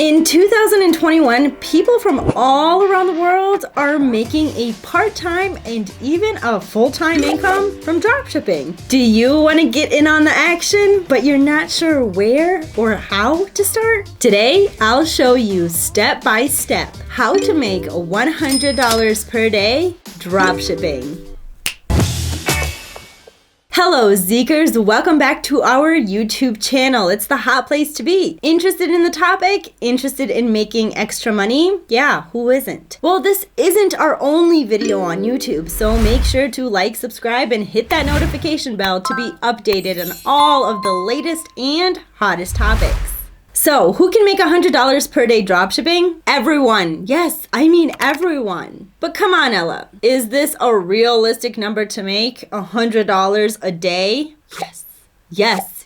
In 2021, people from all around the world are making a part-time and even a full-time income from dropshipping. Do you want to get in on the action, but you're not sure where or how to start? Today, I'll show you step by step how to make $100 per day dropshipping. Hello Zeekers, welcome back to our YouTube channel. It's the hot place to be. Interested in the topic? Interested in making extra money? Yeah, who isn't? Well, this isn't our only video on YouTube, so make sure to like, subscribe, and hit that notification bell to be updated on all of the latest and hottest topics. So, who can make $100 per day dropshipping? Everyone. Yes, I mean everyone. But come on, Ella. Is this a realistic number to make? $100 a day? Yes,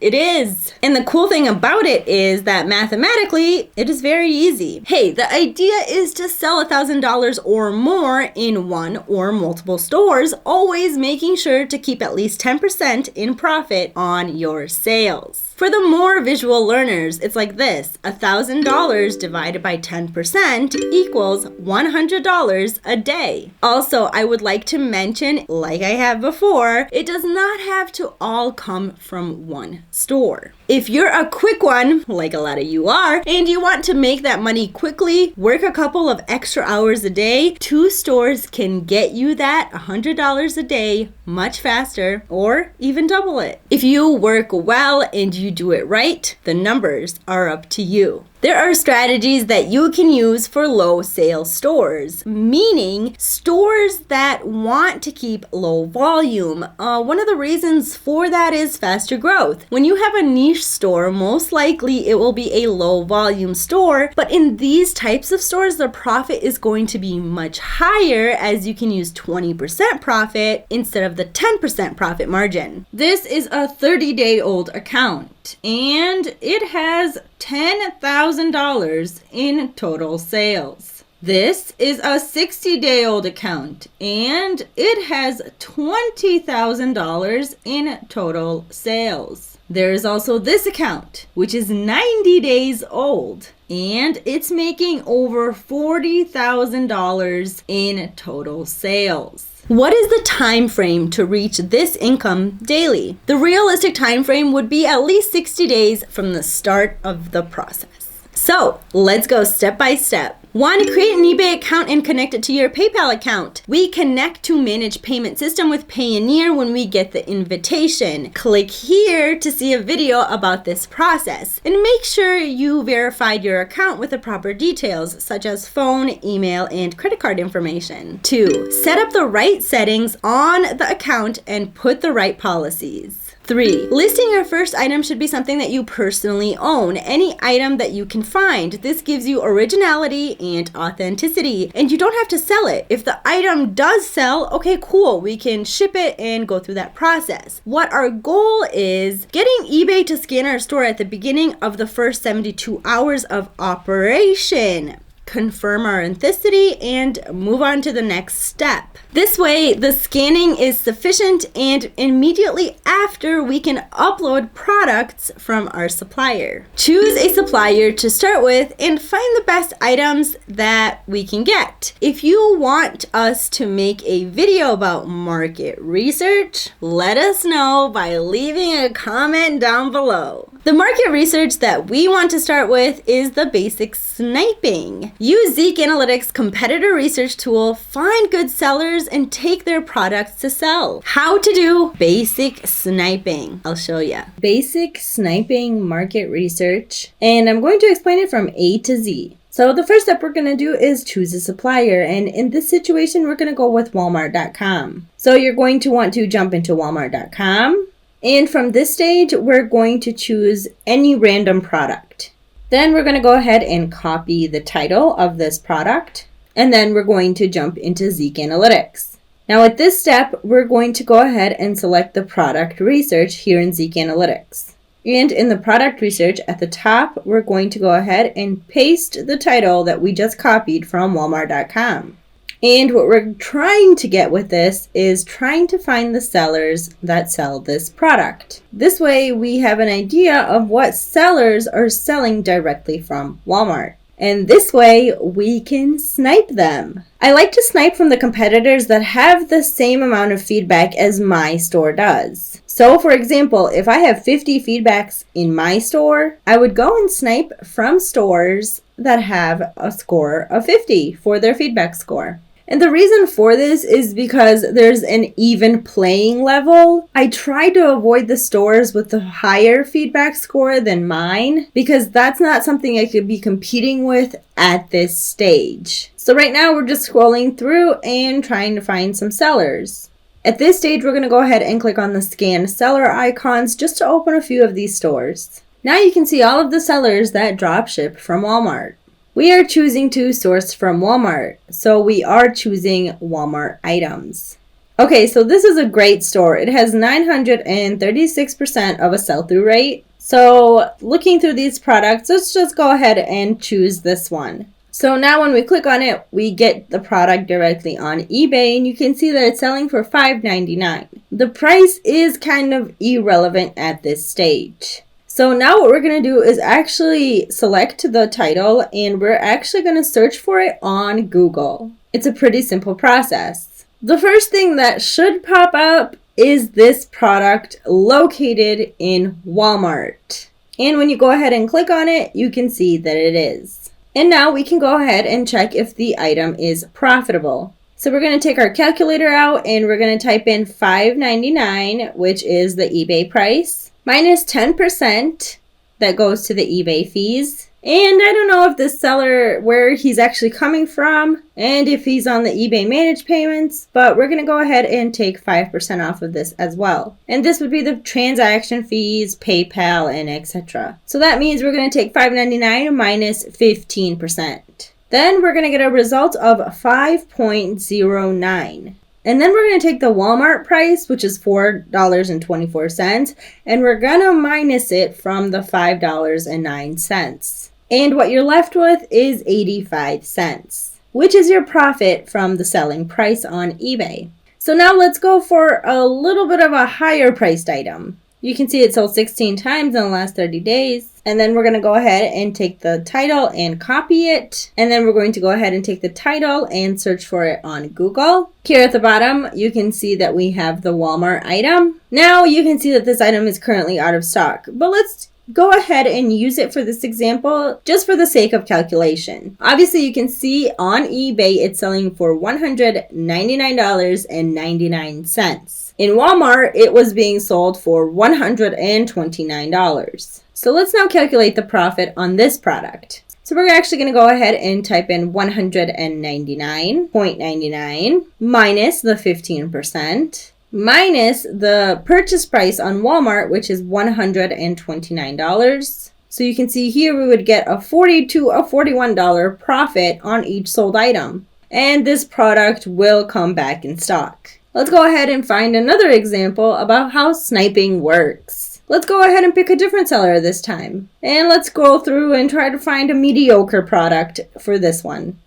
it is. And the cool thing about it is that mathematically, it is very easy. Hey, the idea is to sell $1,000 or more in one or multiple stores, always making sure to keep at least 10% in profit on your sales. For the more visual learners, it's like this. $1,000 divided by 10% equals $100 a day. Also, I would like to mention, like I have before, it does not have to all come from one store. If you're a quick one, like a lot of you are, and you want to make that money quickly, work a couple of extra hours a day, 2 stores can get you that $100 a day much faster, or even double it. If you work well and you do it right, the numbers are up to you. There are strategies that you can use for low sales stores, meaning stores that want to keep low volume. One of the reasons for that is faster growth. When you have a niche store, most likely it will be a low volume store, but in these types of stores, the profit is going to be much higher as you can use 20% profit instead of the 10% profit margin. This is a 30-day-old account, and it has $10,000 in total sales. This is a 60-day-old account, and it has $20,000 in total sales. There is also this account, which is 90 days old, and it's making over $40,000 in total sales. What is the time frame to reach this income daily? The realistic time frame would be at least 60 days from the start of the process. So let's go step by step. 1. Create an eBay account and connect it to your PayPal account. We connect to manage payment system with Payoneer when we get the invitation. Click here to see a video about this process. And make sure you verified your account with the proper details, such as phone, email, and credit card information. 2. Set up the right settings on the account and put the right policies. 3. Listing your first item should be something that you personally own. Any item that you can find. This gives you originality and authenticity, and you don't have to sell it. If the item does sell, okay, cool, we can ship it and go through that process. What our goal is getting eBay to scan our store at the beginning of the first 72 hours of operation. Confirm our authenticity and move on to the next step. This way, the scanning is sufficient, and immediately after, we can upload products from our supplier. Choose a supplier to start with and find the best items that we can get. If you want us to make a video about market research, let us know by leaving a comment down below. The market research that we want to start with is the basic sniping. Use Zeek Analytics competitor research tool, find good sellers, and take their products to sell. How to do basic sniping. I'll show you. Basic sniping market research, and I'm going to explain it from A to Z. So the first step we're going to do is choose a supplier, and in this situation, we're going to go with Walmart.com. So you're going to want to jump into Walmart.com. And from this stage, we're going to choose any random product. Then we're going to go ahead and copy the title of this product. And then we're going to jump into Zeek Analytics. Now at this step, we're going to go ahead and select the product research here in Zeek Analytics. And in the product research at the top, we're going to go ahead and paste the title that we just copied from Walmart.com. And what we're trying to get with this is trying to find the sellers that sell this product. This way we have an idea of what sellers are selling directly from Walmart. And this way we can snipe them. I like to snipe from the competitors that have the same amount of feedback as my store does. So for example, if I have 50 feedbacks in my store, I would go and snipe from stores that have a score of 50 for their feedback score. And the reason for this is because there's an even playing level. I try to avoid the stores with the higher feedback score than mine because that's not something I could be competing with at this stage. So right now we're just scrolling through and trying to find some sellers. At this stage, we're going to go ahead and click on the scan seller icons just to open a few of these stores. Now you can see all of the sellers that dropship from Walmart. We are choosing to source from Walmart, so we are choosing Walmart items. Okay, so this is a great store. It has 936% of a sell-through rate. So looking through these products, let's just go ahead and choose this one. So now when we click on it, we get the product directly on eBay, and you can see that it's selling for $5.99. The price is kind of irrelevant at this stage. So now what we're going to do is actually select the title, and we're actually going to search for it on Google. It's a pretty simple process. The first thing that should pop up is this product located in Walmart. And when you go ahead and click on it, you can see that it is. And now we can go ahead and check if the item is profitable. So we're going to take our calculator out and we're going to type in $5.99, which is the eBay price, minus 10% that goes to the eBay fees. And I don't know if this seller, where he's actually coming from and if he's on the eBay managed payments, but we're going to go ahead and take 5% off of this as well. And this would be the transaction fees, PayPal, and etc. So that means we're going to take $5.99 minus 15%. Then we're going to get a result of 5.09. And then we're going to take the Walmart price, which is $4.24, and we're going to minus it from the $5.09. And what you're left with is 85 cents, which is your profit from the selling price on eBay. So now let's go for a little bit of a higher priced item. You can see it sold 16 times in the last 30 days. And then we're going to go ahead and take the title and copy it. And then we're going to go ahead and take the title and search for it on Google. Here at the bottom, you can see that we have the Walmart item. Now you can see that this item is currently out of stock, but let's go ahead and use it for this example just for the sake of calculation. Obviously, you can see on eBay it's selling for $199.99. In Walmart, it was being sold for $129. So let's now calculate the profit on this product. So we're actually going to go ahead and type in $199.99 minus the 15%. Minus the purchase price on Walmart, which is $129. So you can see here we would get a $40 to a $41 profit on each sold item. And this product will come back in stock. Let's go ahead and find another example about how sniping works. Let's go ahead and pick a different seller this time. And let's go through and try to find a mediocre product for this one.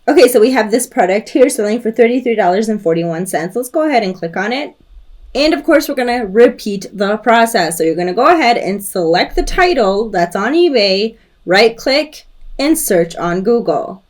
Okay, so we have this product here selling for $33.41. Let's go ahead and click on it. And of course, we're going to repeat the process. So you're going to go ahead and select the title that's on eBay, right click, and search on Google.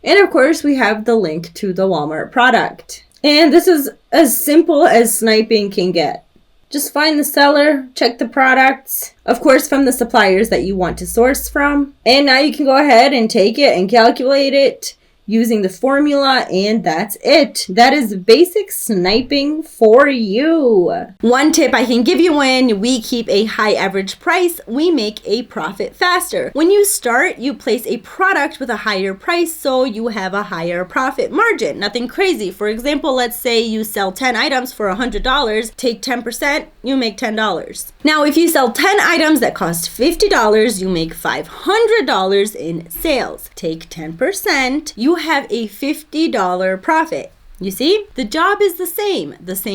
And of course, we have the link to the Walmart product. And this is as simple as sniping can get. Just find the seller, check the products, of course from the suppliers that you want to source from. And now you can go ahead and take it and calculate it using the formula, and that's it. That is basic sniping for you. One tip I can give you: when we keep a high average price, we make a profit faster. When you start, you place a product with a higher price, so you have a higher profit margin. Nothing crazy. For example, let's say you sell 10 items for $100, take 10%, you make $10. Now, if you sell 10 items that cost $50, you make $500 in sales. Take 10%, you have a $50 profit. You see, the job is the same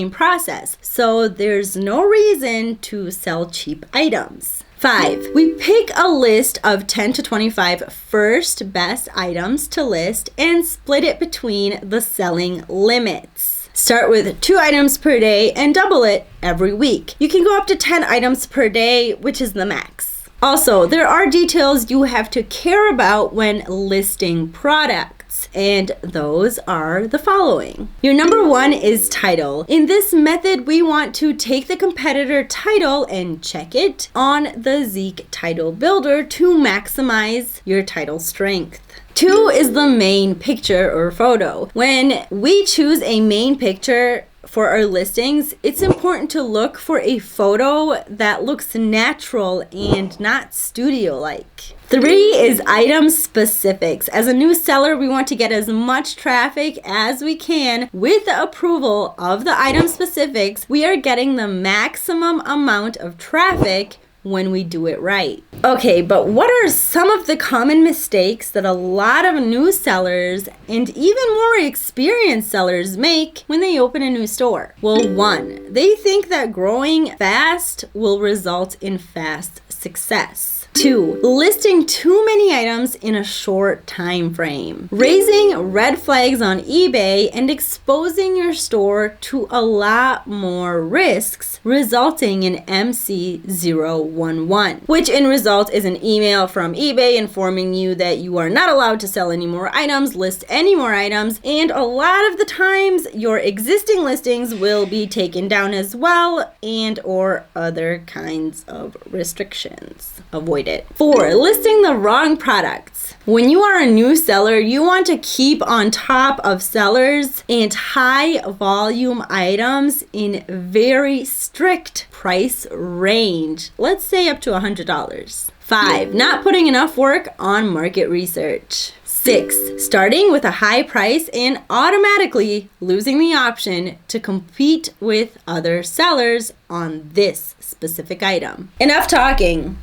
process. So there's no reason to sell cheap items. 5, we pick a list of 10 to 25 first best items to list and split it between the selling limits. Start with 2 items per day and double it every week. You can go up to 10 items per day, which is the max. Also, there are details you have to care about when listing products, and those are the following. Your number 1 is title. In this method, we want to take the competitor title and check it on the Zeek title builder to maximize your title strength. 2 is the main picture or photo. When we choose a main picture for our listings, it's important to look for a photo that looks natural and not studio-like. 3 is item specifics. As a new seller, we want to get as much traffic as we can. With the approval of the item specifics, we are getting the maximum amount of traffic when we do it right. Okay, but what are some of the common mistakes that a lot of new sellers and even more experienced sellers make when they open a new store? Well, 1, they think that growing fast will result in fast success. 2, listing too many items in a short time frame. Raising red flags on eBay and exposing your store to a lot more risks, resulting in MC011, which in result is an email from eBay informing you that you are not allowed to sell any more items, list any more items, and a lot of the times your existing listings will be taken down as well, and or other kinds of restrictions. Avoid it. 4, listing the wrong products. When you are a new seller, you want to keep on top of sellers and high volume items in very strict price range. Let's say up to $100. 5, not putting enough work on market research. 6, starting with a high price and automatically losing the option to compete with other sellers on this specific item. Enough talking.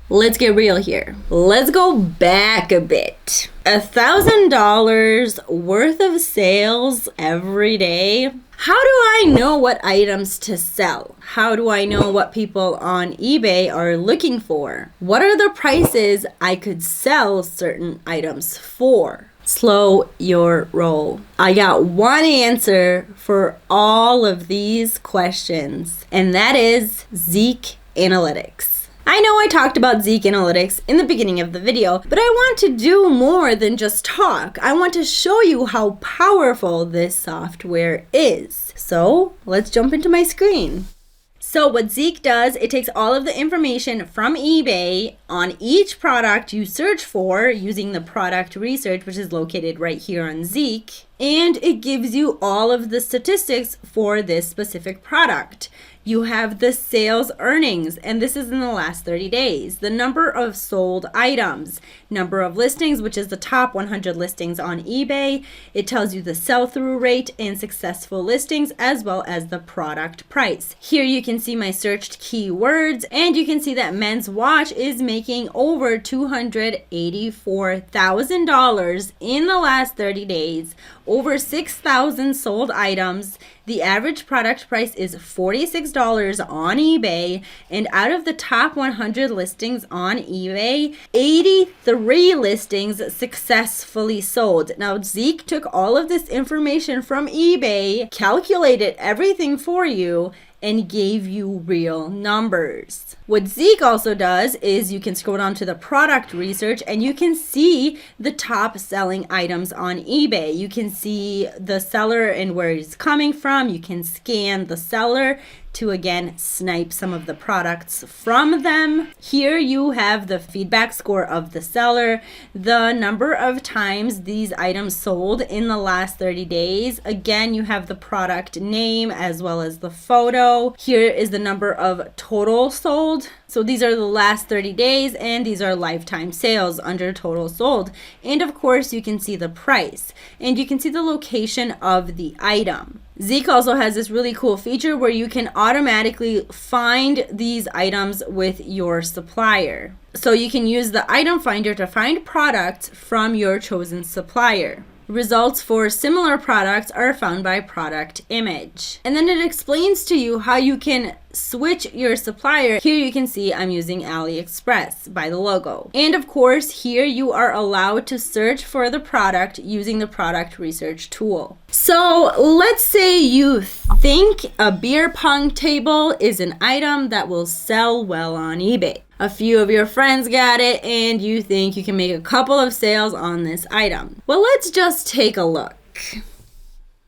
Let's get real here. Let's go back a bit. $1,000 worth of sales every day. How do I know what items to sell? How do I know what people on eBay are looking for? What are the prices I could sell certain items for? Slow your roll. I got one answer for all of these questions, and that is Zeek Analytics. I know I talked about Zeek Analytics in the beginning of the video, but I want to do more than just talk. I want to show you how powerful this software is. So let's jump into my screen. So what Zeek does, it takes all of the information from eBay on each product you search for using the product research, which is located right here on Zeek, and it gives you all of the statistics for this specific product. You have the sales earnings, and this is in the last 30 days. The number of sold items, number of listings, which is the top 100 listings on eBay. It tells you the sell-through rate and successful listings, as well as the product price. Here you can see my searched keywords, and you can see that men's watch is making over $284,000 in the last 30 days. Over 6,000 sold items. The average product price is $46 on eBay, and out of the top 100 listings on eBay, 83 listings successfully sold. Now, Zeek took all of this information from eBay, calculated everything for you, and gave you real numbers. What Zeek also does is you can scroll down to the product research and you can see the top selling items on eBay. You can see the seller and where he's coming from. You can scan the seller to again snipe some of the products from them. Here you have the feedback score of the seller, the number of times these items sold in the last 30 days. Again, you have the product name as well as the photo. Here is the number of total sold. So these are the last 30 days and these are lifetime sales under total sold. And of course you can see the price and you can see the location of the item. Zeek also has this really cool feature where you can automatically find these items with your supplier. So you can use the item finder to find products from your chosen supplier. Results for similar products are found by product image. And then it explains to you how you can switch your supplier, here you can see I'm using AliExpress by the logo. And of course, here you are allowed to search for the product using the product research tool. So let's say you think a beer pong table is an item that will sell well on eBay. A few of your friends got it and you think you can make a couple of sales on this item. Well, let's just take a look.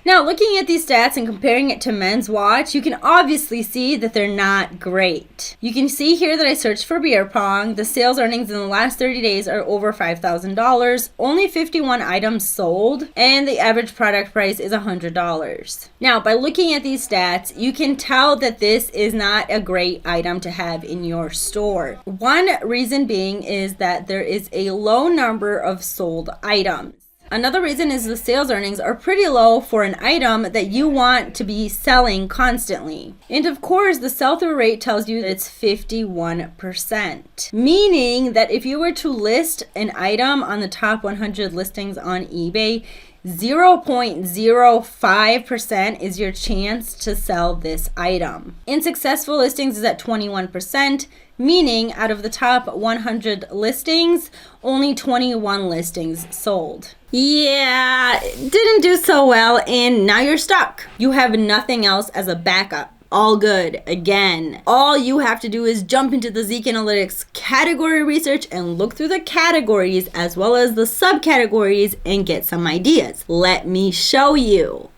Now, looking at these stats and comparing it to men's watch, you can obviously see that they're not great. You can see here that I searched for beer pong. The sales earnings in the last 30 days are over $5,000. Only 51 items sold, and the average product price is $100. Now, by looking at these stats, you can tell that this is not a great item to have in your store. One reason being is that there is a low number of sold items. Another reason is the sales earnings are pretty low for an item that you want to be selling constantly. And of course, the sell-through rate tells you that it's 51%, meaning that if you were to list an item on the top 100 listings on eBay, 0.05% is your chance to sell this item. And successful listings is at 21%, meaning out of the top 100 listings, only 21 listings sold. Yeah, didn't do so well, and now you're stuck. You have nothing else as a backup. All good. Again, all you have to do is jump into the Zeek Analytics category research and look through the categories as well as the subcategories and get some ideas. Let me show you.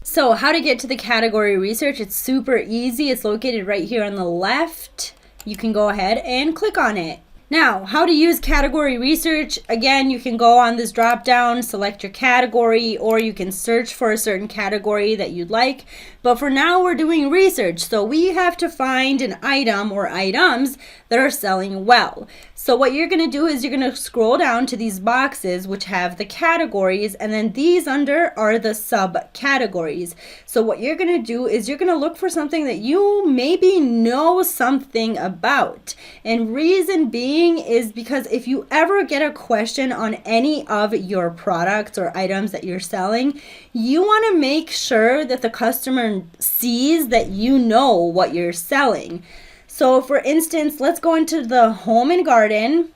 So how to get to the category research? It's super easy. It's located right here on the left. You can go ahead and click on it. Now, how to use category research? Again, you can go on this drop down, select your category, or you can search for a certain category that you'd like. But for now, we're doing research. So we have to find an item or items that are selling well. So what you're going to do is you're going to scroll down to these boxes which have the categories, and then these under are the subcategories. So what you're going to do is you're going to look for something that you maybe know something about. And reason being is because if you ever get a question on any of your products or items that you're selling, you want to make sure that the customer sees that you know what you're selling. So for instance, let's go into the home and garden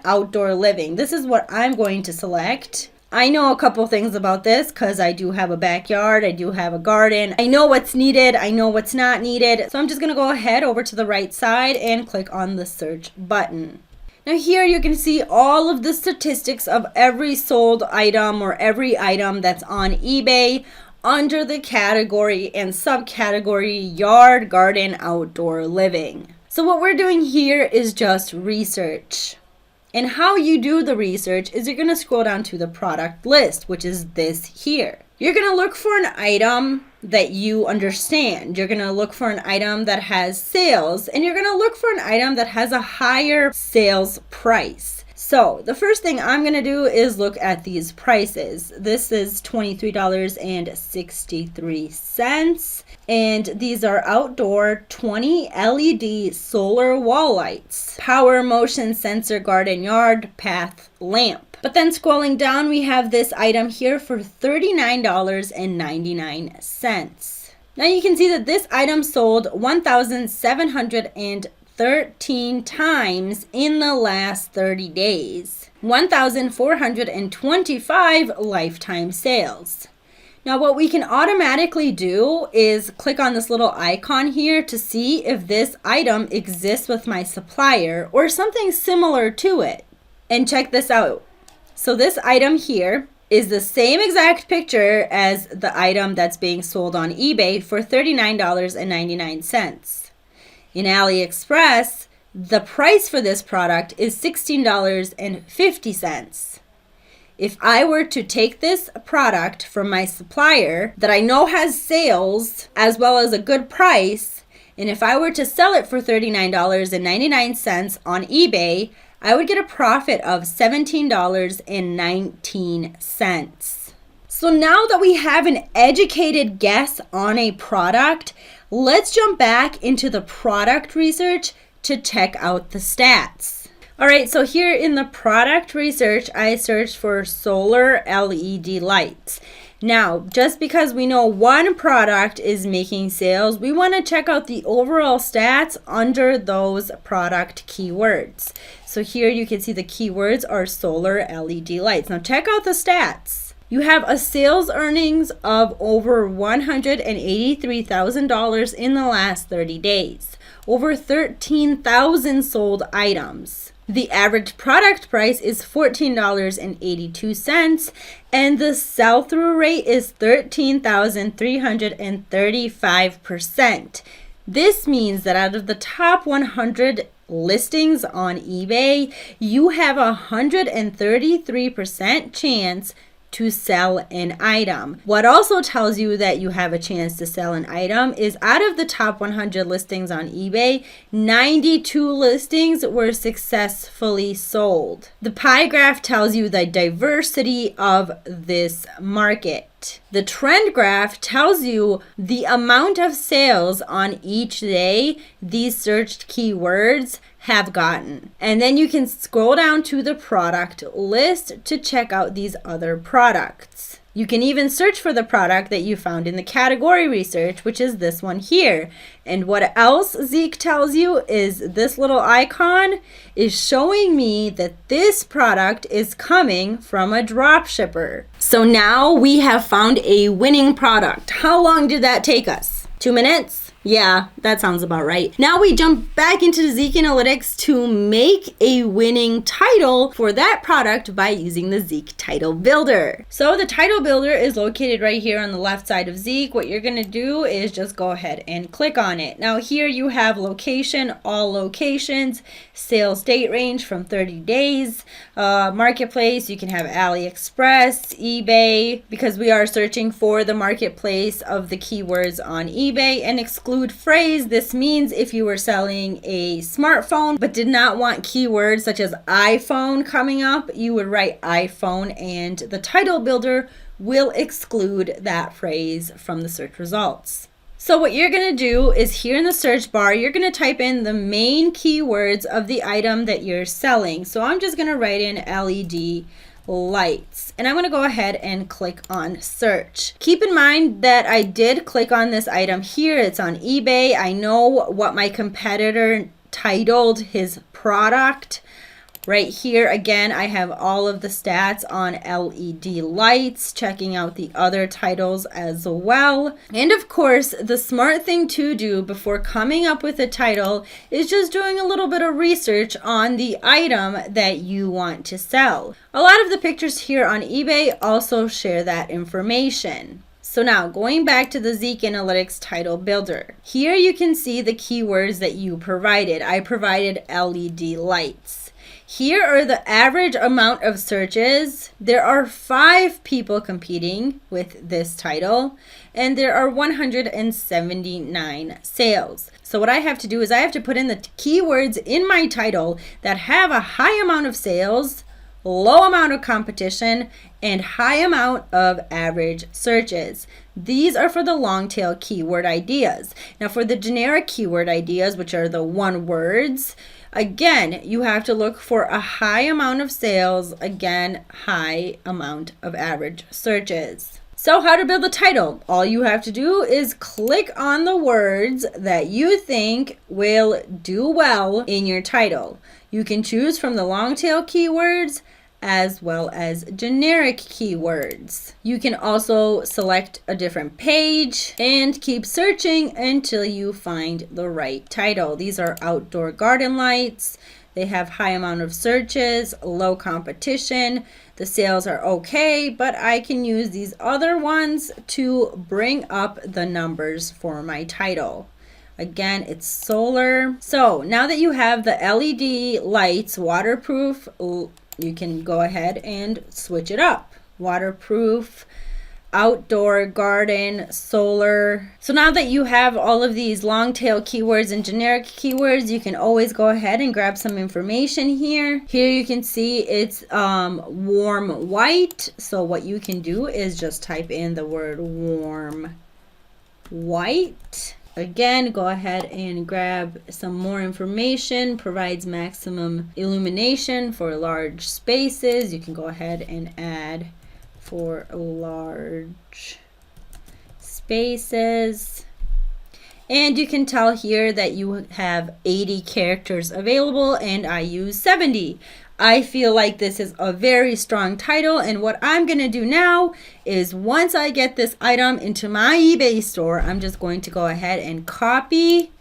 outdoor living. This is what I'm going to select. I know a couple things about this because I do have a backyard, I do have a garden. I know what's needed, I know what's not needed. So I'm just gonna go ahead over to the right side and click on the search button. Now here you can see all of the statistics of every sold item or every item that's on eBay under the category and subcategory yard, garden, outdoor living. So what we're doing here is just research. And how you do the research is you're going to scroll down to the product list, which is this here. You're going to look for an item that you understand. You're going to look for an item that has sales, and you're going to look for an item that has a higher sales price. So the first thing I'm going to do is look at these prices. This is $23.63. And these are outdoor 20 LED solar wall lights, power motion sensor garden yard path lamp. But then scrolling down, we have this item here for $39.99. Now you can see that this item sold 1,713 times in the last 30 days, 1,425 lifetime sales. Now what we can automatically do is click on this little icon here to see if this item exists with my supplier or something similar to it. And check this out. So this item here is the same exact picture as the item that's being sold on eBay for $39.99. In AliExpress, the price for this product is $16.50. If I were to take this product from my supplier that I know has sales as well as a good price, and if I were to sell it for $39.99 on eBay, I would get a profit of $17.19. So now that we have an educated guess on a product, let's jump back into the product research to check out the stats. All right, so here in the product research, I searched for solar LED lights. Now, just because we know one product is making sales, we want to check out the overall stats under those product keywords. So here you can see the keywords are solar LED lights. Now check out the stats. You have a sales earnings of over $183,000 in the last 30 days. Over 13,000 sold items. The average product price is $14.82, and the sell-through rate is 13,335%. This means that out of the top 100 listings on eBay, you have a 133% chance to sell an item. What also tells you that you have a chance to sell an item is out of the top 100 listings on eBay, 92 listings were successfully sold. The pie graph tells you the diversity of this market. The trend graph tells you the amount of sales on each day these searched keywords have gotten. And then you can scroll down to the product list to check out these other products. You can even search for the product that you found in the category research, which is this one here. And what else Zeek tells you is this little icon is showing me that this product is coming from a drop shipper. So now we have found a winning product. How long did that take us? 2 minutes? Yeah, that sounds about right. Now we jump back into Zeek Analytics to make a winning title for that product by using the Zeek Title Builder. So the Title Builder is located right here on the left side of Zeek. What you're gonna do is just go ahead and click on it. Now here you have location, all locations, sales date range from 30 days, marketplace, you can have AliExpress, eBay, because we are searching for the marketplace of the keywords on eBay, and exclude phrase. This means if you were selling a smartphone but did not want keywords such as iPhone coming up, you would write iPhone, and the Title Builder will exclude that phrase from the search results. So what you're going to do is here in the search bar, you're going to type in the main keywords of the item that you're selling. So I'm just going to write in LED lights, and I'm going to go ahead and click on search. Keep in mind that I did click on this item here. It's on eBay. I know what my competitor titled his product. Right here, again, I have all of the stats on LED lights, checking out the other titles as well. And of course, the smart thing to do before coming up with a title is just doing a little bit of research on the item that you want to sell. A lot of the pictures here on eBay also share that information. So now going back to the Zeek Analytics Title Builder. Here you can see the keywords that you provided. I provided LED lights. Here are the average amount of searches. There are 5 people competing with this title, and there are 179 sales. So what I have to do is I have to put in the keywords in my title that have a high amount of sales, low amount of competition, and high amount of average searches. These are for the long tail keyword ideas. Now for the generic keyword ideas, which are the one words, again, you have to look for a high amount of sales, again, high amount of average searches. So how to build a title? All you have to do is click on the words that you think will do well in your title. You can choose from the long tail keywords as well as generic keywords. You can also select a different page and keep searching until you find the right title. These are outdoor garden lights. They have high amount of searches, low competition. The sales are okay, but I can use these other ones to bring up the numbers for my title. Again, it's solar. So now that you have the LED lights, waterproof, you can go ahead and switch it up. Waterproof, outdoor, garden, solar. So now that you have all of these long tail keywords and generic keywords, you can always go ahead and grab some information here. Here you can see it's warm white. So what you can do is just type in the word warm white. Again, go ahead and grab some more information. Provides maximum illumination for large spaces. You can go ahead and add for large spaces. And you can tell here that you have 80 characters available and I use 70. I feel like this is a very strong title, and what I'm gonna do now is once I get this item into my eBay store, I'm just going to go ahead and copy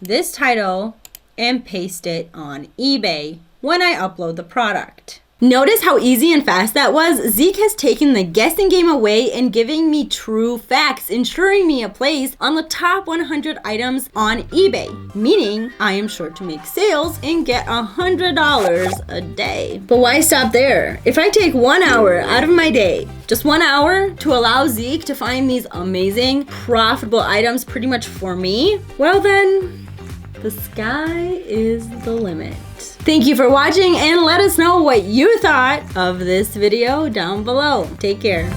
this title and paste it on eBay when I upload the product. Notice how easy and fast that was? Zeke has taken the guessing game away and giving me true facts, ensuring me a place on the top 100 items on eBay, meaning I am sure to make sales and get $100 a day. But why stop there? If I take 1 hour out of my day, just 1 hour, to allow Zeke to find these amazing, profitable items pretty much for me, well then, the sky is the limit. Thank you for watching, and let us know what you thought of this video down below. Take care.